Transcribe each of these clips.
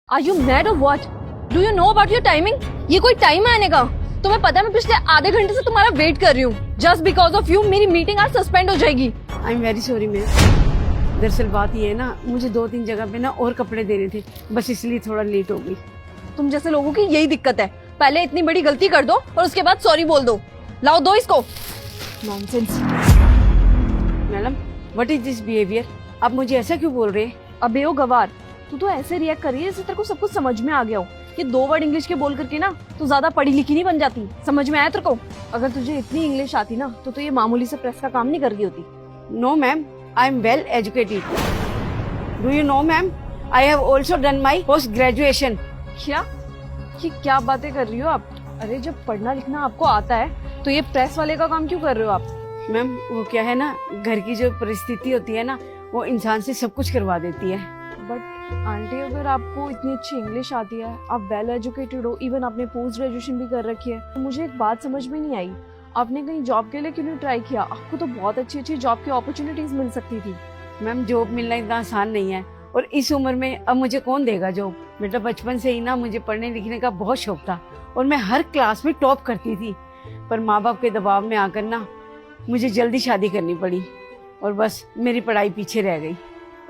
Are you mad और what? Do you know about your timing? ये कोई time है आने का? तुम्हें पता है मैं पिछले आधे घंटे से तुम्हारा वेट कर रही हूँ। जस्ट बिकॉज ऑफ यू मेरी मीटिंग आज सस्पेंड हो जाएगी। I am very sorry ma'am. दरअसल बात ये है ना, मुझे 2-3 जगह पे ना और कपड़े देने थे, बस इसलिए थोड़ा लेट हो गई। तुम जैसे लोगों की यही दिक्कत है, पहले इतनी बड़ी गलती कर दो और उसके बाद सॉरी बोल दो। लाओ दो इसको। Nonsense. Madam what is this behaviour? आप मुझे ऐसा क्यों बोल रहे हैं? अबे ओ गवार, तू तो ऐसे रिएक्ट कर रही है जैसे तेरे को सब कुछ समझ में आ गया हो। ये 2 वर्ड इंग्लिश के बोल करके ना तू ज्यादा पढ़ी लिखी नहीं बन जाती। समझ में आया तेरे को? अगर तुझे इतनी इंग्लिश आती ना तो ये मामूली से प्रेस का काम नहीं कर रही होती। No ma'am, I am well educated. Do you know ma'am, I have also done my post graduation. क्या? ये क्या बातें कर रही हो आप? अरे जब पढ़ना लिखना आपको आता है तो ये प्रेस वाले का काम क्यों कर रहे हो आप? मैम वो क्या है ना, घर की जो परिस्थिति होती है ना, वो इंसान से सब कुछ करवा देती है। बट आंटी अगर आपको इतनी अच्छी इंग्लिश आती है, आप वेल एजुकेटेड हो, इवन आपने पोस्ट ग्रेजुएशन भी कर रखी है, तो मुझे एक बात समझ में नहीं आई, आपने कहीं जॉब के लिए क्यों नहीं ट्राई किया? आपको तो बहुत अच्छी अच्छी जॉब की अपॉर्चुनिटीज मिल सकती थी। मैम जॉब मिलना इतना आसान नहीं है, और इस उम्र में अब मुझे कौन देगा जॉब? बेटा बचपन से ही ना मुझे पढ़ने लिखने का बहुत शौक था और मैं हर क्लास में टॉप करती थी, पर माँ बाप के दबाव में आकर ना मुझे जल्दी शादी करनी पड़ी और बस मेरी पढ़ाई पीछे रह गई।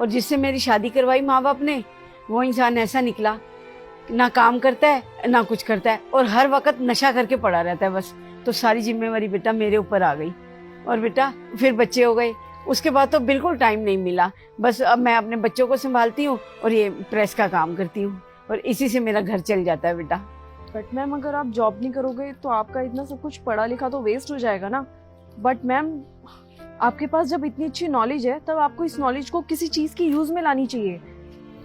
और जिससे मेरी शादी करवाई माँ बाप ने, वो इंसान ऐसा निकला, ना काम करता है ना कुछ करता है और हर वक्त नशा करके पड़ा रहता है बस। तो सारी जिम्मेवारी बेटा मेरे ऊपर आ गई और बेटा फिर बच्चे हो गए। उसके बाद तो बिल्कुल टाइम नहीं मिला। बस अब मैं अपने बच्चों को संभालती हूँ और ये प्रेस का काम करती हूँ और इसी से मेरा घर चल जाता है बेटा। बट मैम अगर आप जॉब नहीं करोगे तो आपका इतना सब कुछ पढ़ा लिखा तो वेस्ट हो जाएगा ना। बट मैम आपके पास जब इतनी अच्छी नॉलेज है तब आपको इस नॉलेज को किसी चीज की यूज में लानी चाहिए।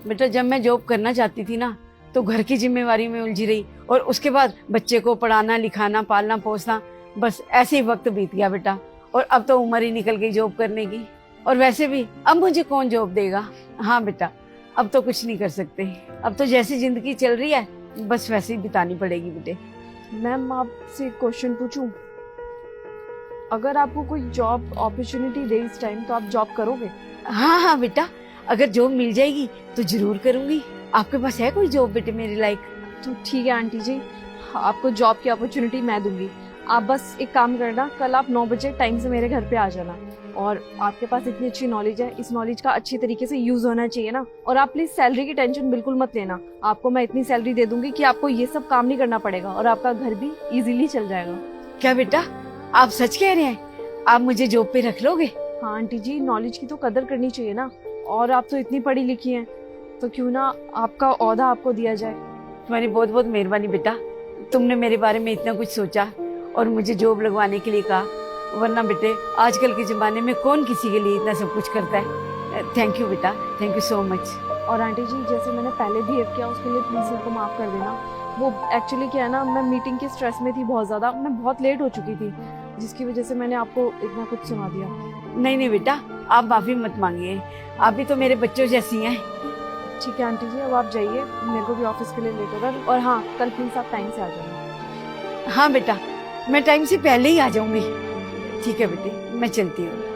बेटा जब मैं जॉब करना चाहती थी ना तो घर की जिम्मेवारी में उलझी रही और उसके बाद बच्चे को पढ़ाना लिखाना पालना पोसना, बस ऐसे ही वक्त बीत गया बेटा। और अब तो उम्र ही निकल गई जॉब करने की, और वैसे भी अब मुझे कौन जॉब देगा? हाँ बेटा अब तो कुछ नहीं कर सकते, अब तो जैसी जिंदगी चल रही है बस वैसे ही बितानी पड़ेगी बेटे। मैम आपसे एक क्वेश्चन पूछूं? अगर आपको कोई जॉब अपॉर्चुनिटी दे इस टाइम तो आप जॉब करोगे? हाँ हाँ बेटा, अगर जॉब मिल जाएगी तो जरूर करूंगी। आपके पास है कोई जॉब बेटे मेरे लायक? तो ठीक है आंटी जी, आपको जॉब की अपॉर्चुनिटी मैं दूंगी। आप बस एक काम करना, कल आप 9 बजे टाइम से मेरे घर पे आ जाना। और आपके पास इतनी अच्छी नॉलेज है, इस नॉलेज का अच्छी तरीके से यूज होना चाहिए ना। और आप प्लीज सैलरी की टेंशन बिल्कुल मत लेना, आपको मैं इतनी सैलरी दे दूंगी कि आपको ये सब काम नहीं करना पड़ेगा और आपका घर भी इजीली चल जाएगा। क्या बेटा आप सच कह रहे हैं? आप मुझे जॉब पे रख लोगे? हाँ आंटी जी, नॉलेज की तो कदर करनी चाहिए ना। और आप तो इतनी पढ़ी लिखी हैं, तो क्यों ना आपका ओहदा आपको दिया जाए। तुम्हारी बहुत बहुत मेहरबानी बेटा, तुमने मेरे बारे में इतना कुछ सोचा और मुझे जॉब लगवाने के लिए कहा, वरना बेटे आजकल के ज़माने में कौन किसी के लिए इतना सब कुछ करता है। थैंक यू बेटा, थैंक यू सो मच। और आंटी जी जैसे मैंने पहले बिहेव किया उसके लिए प्लीज़ मेरे को माफ़ कर देना। वो एक्चुअली क्या है ना, मैं मीटिंग के स्ट्रेस में थी बहुत ज़्यादा, मैं बहुत लेट हो चुकी थी, जिसकी वजह से मैंने आपको इतना कुछ सुना दिया। नहीं नहीं बेटा, आप माफ़ी मत मांगिए, आप भी तो मेरे बच्चों जैसी हैं। ठीक है आंटी जी, अब आप जाइए, मेरे को भी ऑफिस के लिए लेट हो रहा है। और हाँ, कल प्लीज़ आप टाइम से आ जाना। हाँ बेटा, मैं टाइम से पहले ही आ जाऊंगी। ठीक है बेटे, मैं चलती हूँ।